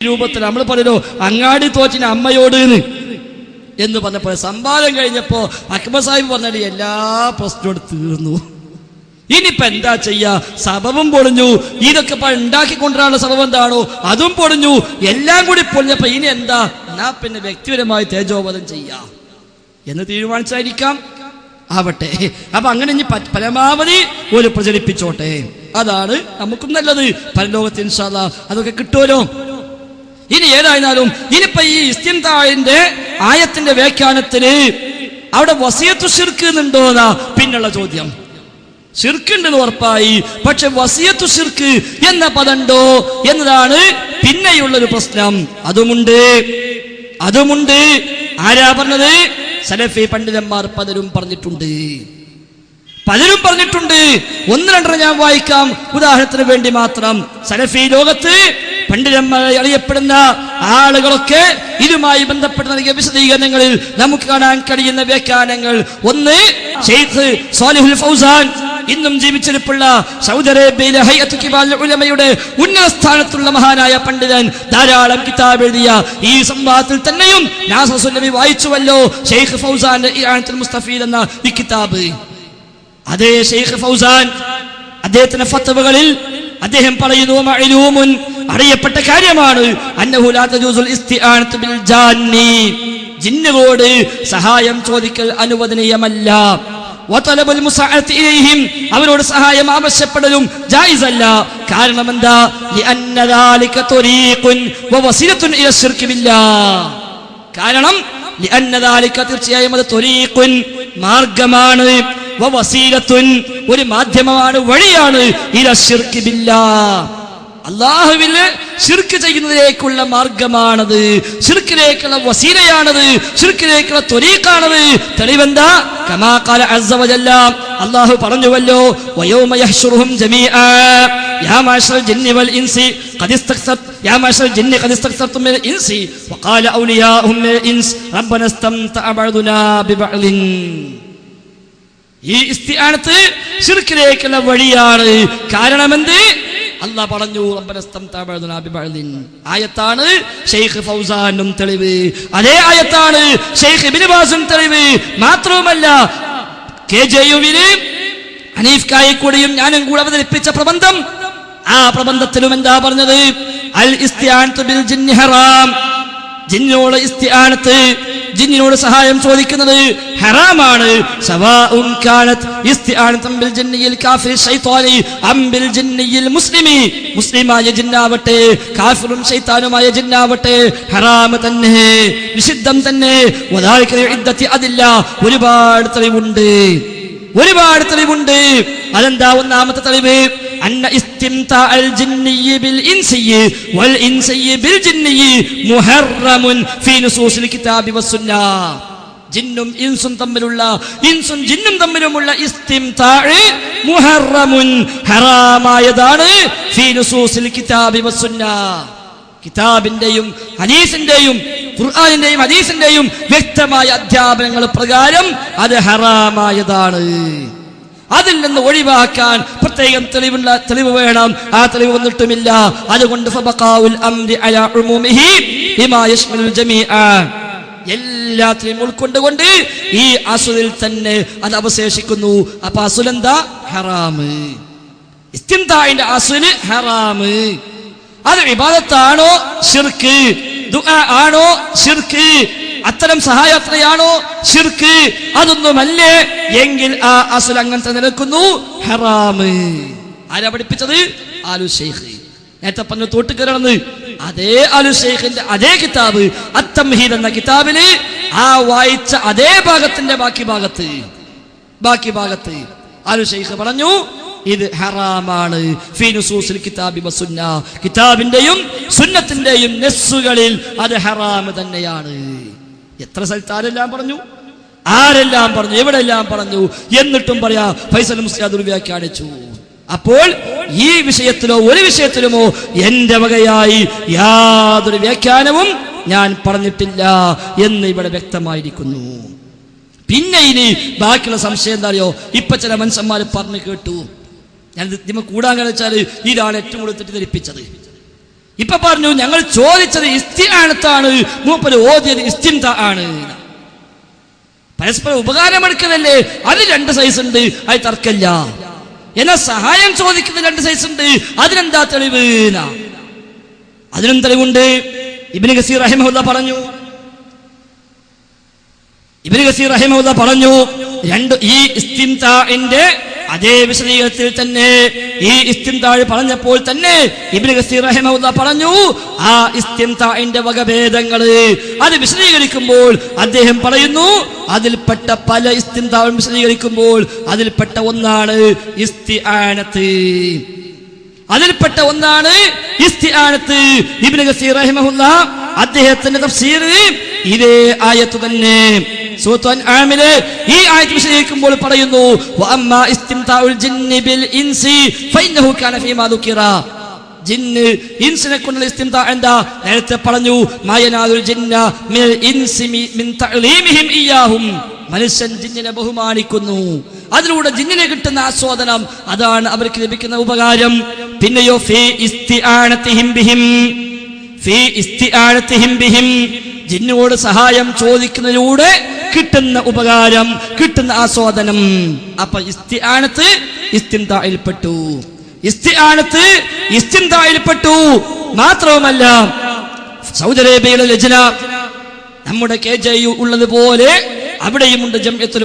രൂപത്തിൽ നമ്മൾ പറയലോ അങ്ങാടി തോറ്റിന് അമ്മയോട് എന്ന് പറഞ്ഞപ്പോൾ സംവാദം കഴിഞ്ഞപ്പോ അക്ബർ സാഹിബ് പറഞ്ഞാൽ എല്ലാ പ്രശ്നവും തീർന്നു. ഇനിയിപ്പോ എന്താ ചെയ്യാ? സബബും പൊളിഞ്ഞു, ഇതൊക്കെ ഉണ്ടാക്കിക്കൊണ്ടിരാനുള്ള സബബ് എന്താണോ അതും പൊളിഞ്ഞു, എല്ലാം കൂടി പൊളിഞ്ഞപ്പോ ഇനി എന്താ, എന്നാ പിന്നെ വ്യക്തിപരമായി തേജോവധം ചെയ്യാ എന്ന് തീരുമാനിച്ചായിരിക്കാം. ആവട്ടെ, അപ്പൊ അങ്ങനെ ഇനി പരമാവധി ഒരു പ്രചരിപ്പിച്ചോട്ടെ, അതാണ് നമുക്കും നല്ലത്. പരലോകത്ത് ഇൻഷാ അല്ലാഹ് അതൊക്കെ കിട്ടുമല്ലോ. ഇനി ഏതായിരുന്നാലും ഇനിയിപ്പോ ഈ ഇസ്തിംതാഇന്റെ ആയത്തിന്റെ വ്യാഖ്യാനത്തിന് അവിടെ വസിയത്തു ശിർക്ക് എന്നുണ്ടോന്നാ പിന്നുള്ള ചോദ്യം. ശിർക്കുണ്ടെന്ന് ഉറപ്പായി, പക്ഷെ വസിയത്തു ശിർക്ക് എന്ന പദമുണ്ടോ എന്നതാണ് പിന്നെയുള്ളൊരു പ്രശ്നം. അതുമുണ്ട്. ആരാ പറഞ്ഞത്? സലഫി പണ്ഡിതന്മാർ പലരും പറഞ്ഞിട്ടുണ്ട്. ഒന്ന് രണ്ടെണ്ണം ഞാൻ വായിക്കാം ഉദാഹരണത്തിന് വേണ്ടി മാത്രം. സലഫി ലോകത്ത് പണ്ഡിതന്മാരെ അറിയപ്പെടുന്ന ആളുകളൊക്കെ ഇതുമായി ബന്ധപ്പെട്ട് നൽകിയ വിശദീകരണങ്ങളിൽ നമുക്ക് കാണാൻ കഴിയുന്ന വ്യാഖ്യാനങ്ങൾ. ഒന്ന്, ശൈഖ് സ്വാലിഹുൽ ഫൗസാൻ, ഇന്നും ജീവിച്ചിരിപ്പുള്ള സൗദി അറേബ്യയിലെ ഹൈഅത്ത് കിബാറുൽ ഉലമയുടെ ഉന്നത സ്ഥാനത്തുള്ള മഹാനായ പണ്ഡിതൻ, ധാരാളം കിതാബ് എഴുതിയ. ഈ സംവാദത്തിൽ തന്നെയും നാസർ സുല്ലമി വായിച്ചുവല്ലോ ശൈഖ് ഫൗസാന്റെ ഇആനത്തുൽ മുസ്തഫീദ് എന്ന ഈ കിതാബ്. അതേ ശൈഖ് ഫൗസാൻ അദ്ദേഹത്തിന്റെ ഫത്വകളിൽ അദ്ദേഹം പറയുന്നു, മഅലൂമുൻ, അറിയപ്പെട്ട കാര്യമാണ്, അന്നഹു ലാ തജൂസുൽ ഇസ്തിആനത്തു ബിൽ ജാന്നി, ജിന്നുകളോട് സഹായം ചോദിക്കൽ അനുവദനീയമല്ല. വതലബുൽ മുസഅഅത്തി ഇലൈഹിം, അവരോട് സഹായം ആവശ്യപ്പെടലും ജായിസല്ല. കാരണം എന്താ? ലിഅന്ന ദാലിക ത്വരീഖുൻ വവസിലത്തുൻ ഇല ശിർക്ക് ബില്ലാഹ്. കാരണം ലിഅന്ന ദാലിക, തീർച്ചയായും അത് ത്വരീഖുൻ, മാർഗമാണ്, വവസീലത്തുൻ, ഒരു മാധ്യമമാണ്, വഴിയാണ്, ഇല ശിർക്ക് ബില്ലാഹ്, അല്ലാഹുവിനെ ശിർക്ക് ചെയ്യുന്നതിലേക്കുള്ള മാർഗമാണത്, ശിർക്കിലേക്കുള്ള വസീലയാണത്, ശിർക്കിലേക്കുള്ള ത്വരീഖാണത്. തെളിവെന്താ? കമാ ഖാല അസ്സ വജല്ല, അല്ലാഹു പറഞ്ഞുവല്ലോ, വയൗമ യഹ്ശുറുഹും ജമീഅ യാ മഅശറൽ ജിന്നി വൽ ഇൻസി ഖദ് ഇസ്തക്സർതും മിനൽ ഇൻസി വഖാല ഔലിയാഉഹും മിനൽ ഇൻസ് റബ്ബനാ ഇസ്തംതഅ ബഅദുനാ ബിബഅദിൻ. ഈ ഇസ്തിആനത്ത് ശിർക്കിലേക്കുള്ള വഴിയാണ്. കാരണമെന്ത്? അല്ലാഹ് പറഞ്ഞു, റബ്ബനാ ഇസ്തംതഅ ബഅദുനാ ബിബഅദിൻ. ആയത്താണ് ശൈഖ് ഫൗസാനും തെളിവ്, അതേ ആയത്താണ് ശൈഖ് ഇബ്നു ബാസും തെളിവ്. മാത്രവുമല്ല, കെജെയുവിന് ഹനീഫ് കായിക്കൂടെയും ഞാനും കൂടെ അവതരിപ്പിച്ച പ്രബന്ധം, ആ പ്രബന്ധത്തിലും എന്താ പറഞ്ഞത്? അൽ ഇസ്തിആനത്തു ബിൽ ജിന്നി ഹറാം, ജിന്നിനോട് ഇസ്തിആനത്ത്, ജിന്നിനോട് സഹായം ചോദിക്കുന്നത് ഹറാമാണ്. സവാഉൻ കാനത് ഇസ്തിആനത്തുൻ ബിൽ ജിന്നിൽ കാഫിർ ശൈത്വാനി അം ബിൽ ജിന്നിൽ മുസ്ലിമി, മുസ്ലിമായ ജിന്നാവട്ടെ കാഫിറും ശൈത്താനുമായ ജിന്നാവട്ടെ ഹറാം തന്നെ, നിഷിദ്ധം തന്നെ. വദാലിക ഇദ്ദത്തി അദില്ല, ഒരുപാട് തെളിവുണ്ട്. അതെന്താ? ഒന്നാമത്തെ തെളിവ്, അന്ന ഇസ്തിംതാഅൽ ജിന്നിയ്യി ബിൽ ഇൻസിയ്യി വൽ ഇൻസിയ്യി ബിൽ ജിന്നിയ്യി മുഹറമുൻ ഫീ നുസൂസിൽ കിതാബി വസ്സുന്ന. ജിന്നും ഇൻസും ജിന്നും തമ്മിലുമുള്ള ഇസ്തിംതാഅ് മുഹറമുൻ, ഹറാമായതാണ്, ഫീ നുസൂസിൽ കിതാബി വസ്സുന്ന. കിതാബിന്റെയും ഹദീസിന്റെയും ഖുർആനിന്റെയും ഹദീസിന്റെയും വ്യക്തമായ അധ്യാപനങ്ങൾ പ്രകാരം അത് ഹറാമായതാണ്. അതിൽ നിന്ന് ഒഴിവാക്കാൻ പ്രത്യേകം തെളിവ് വേണം. ആ തെളിവ് വന്നിട്ടുമില്ല. അതുകൊണ്ട് ഫബഖാഉൽ അംരി അലാ ഉമൂമിഹി ബിമാ യശ്മലുൽ ജമീഅ, എല്ലാത്തിനെയും ഉൾക്കൊണ്ടുകൊണ്ട് ഈ അസ്ലിൽ തന്നെ അത് അവശേഷിക്കുന്നു. അപ്പൊ അസ്ൽ എന്താ? ഹറാമ്. ഇസ്തിംതാഇന്റെ അസ്ല് ഹറാമ്. അത് ഇബാദത്താണോ ശിർക്ക്? ദുആ ആണോ ശിർക്ക്? അത്തരം സഹായാത്രയാണോ ശിർക്ക്? അതൊന്നുമല്ലേ എങ്കിൽ ആ അസ്ൽ അങ്ങനത്തെ നിലക്കുന്നു, ഹറാമ്. ആരാ പഠിപ്പിച്ചത്? ആലു ശൈഖ്. നേരത്തെ പറഞ്ഞ തോട്ടുകയറന്ന് അതേ ആലു ശൈഖിന്റെ അതേ കിതാബ് അത്തംഹീദ് എന്ന കിതാബില് ആ വായിച്ച അതേ ഭാഗത്തിന്റെ ബാക്കി ഭാഗത്ത് ആലു ശൈഖ് പറഞ്ഞു, ഇത് ഹറാമാണ്. ഫീ നുസൂസിൽ കിതാബി വസുന്ന, കിതാബിന്റെയും സുന്നത്തിന്റെയും നസ്സുകളിൽ അത് ഹറാം തന്നെയാണ്. എത്ര സ്ഥലത്ത് ആരെല്ലാം പറഞ്ഞു, എവിടെല്ലാം പറഞ്ഞു, എന്നിട്ടും പറയാ ഫൈസൽ മുസ്ലിയാർ വ്യാഖ്യാനിച്ചു. അപ്പോൾ ഈ വിഷയത്തിലോ ഒരു വിഷയത്തിലുമോ എന്റെ വകയായി യാതൊരു വ്യാഖ്യാനവും ഞാൻ പറഞ്ഞിട്ടില്ല എന്ന് ഇവിടെ വ്യക്തമായിരിക്കുന്നു. പിന്നെ ഇനി ബാക്കിയുള്ള സംശയം എന്താ അറിയോ? ഇപ്പൊ ചില മനുഷ്യന്മാർ പറഞ്ഞു കേട്ടു, ഞാൻ ഇതിമ കൂടാൻ കഴിച്ചാൽ ഇതാണ് ഏറ്റവും കൂടുതൽ തെറ്റിദ്ധരിപ്പിച്ചത്. ഇപ്പൊ പറഞ്ഞു ഞങ്ങൾ ചോദിച്ചത് ഇസ്തിആനത്താണ്, മൂപ്പര് ഓതിയത് ഇസ്തിംതാ ആണ്. പരസ്പരം ഉപകാരമെടുക്കുന്നതല്ലേ, അത് 2 സൈസ് ഉണ്ട്, അത് തർക്കമില്ല. എന്നാ സഹായം ചോദിക്കുന്നത് 2 സൈസ് ഉണ്ട്, അതിനെന്താ തെളിവ്? അതിനും തെളിവുണ്ട്. ഇബ്നു കസീർ റഹിമഹുല്ലാഹ് പറഞ്ഞു ഈ ഇസ്തിംതാഇന്റെ അതേ വിശദീകരണത്തിൽ തന്നെ ഈ ഇസ്തിംതാ പറഞ്ഞപ്പോൾ തന്നെ ഇബ്നു കസീർ റഹിമഹുല്ലാഹ് പറഞ്ഞു ആ ഇസ്തിംതാഇന്റെ വകഭേദങ്ങൾ അത് വിശദീകരിക്കുമ്പോൾ അദ്ദേഹം പറയുന്നു അതിൽപ്പെട്ട പല ഇസ്തിംതാഉം വിശദീകരിക്കുമ്പോൾ അതിൽപ്പെട്ട ഒന്നാണ് ഇസ്തിആനത്ത്. ഇബ്നു കസീർ റഹിമഹുല്ലാഹ് അദ്ദേഹത്തിന്റെ തഫ്സീറിൽ ഇതേ ആയത്ത് തന്നെ സൂറത്തുൽ അൻആമിലെ ഈ ആയത്ത് വിശദീകരിക്കുമ്പോൾ പറയുന്നു വഅമ്മാ ഇസ്തിംതാഉൽ ജിന്നി ബിൽ ഇൻസി ഫഇന്നഹു കാന ഫീമാ ദുകിറ. ജിന്ന് ഇൻസിനെ കൊണ്ടുള്ള ഇസ്തിംതാ എന്താ? നേരത്തെ പറഞ്ഞു മായനാദുൽ ജിന്ന മിനൽ ഇൻസി മിൻ തഅലീമിഹിം ഇയ്യാഹും. മനുഷ്യൻ ജിന്നിനെ ബഹുമാനിക്കുന്നു, അതിലൂടെ ജിന്നിനെ കിട്ടുന്ന ആസ്വാദനം, അതാണ് അവർക്ക് ലഭിക്കുന്ന ഉപകാരം. പിന്നെയോ ഫീ ഇസ്തിആനതിഹിം ബിഹിം ജിന്നോട് സഹായം ചോദിക്കുന്നതിലൂടെ കിട്ടുന്ന ഉപകാരം, കിട്ടുന്ന ആസ്വാദനം. അപ്പൊ ഇസ്തിആനത്ത് ഇസ്തിംതാഇൽപ്പെട്ടു. മാത്രവുമല്ല സൗദി അറേബ്യയിലെ ലജ്ന നമ്മുടെ KJU ഉള്ളതുപോലെ അവിടെയുമുണ്ട് ജംഇയത്തുൽ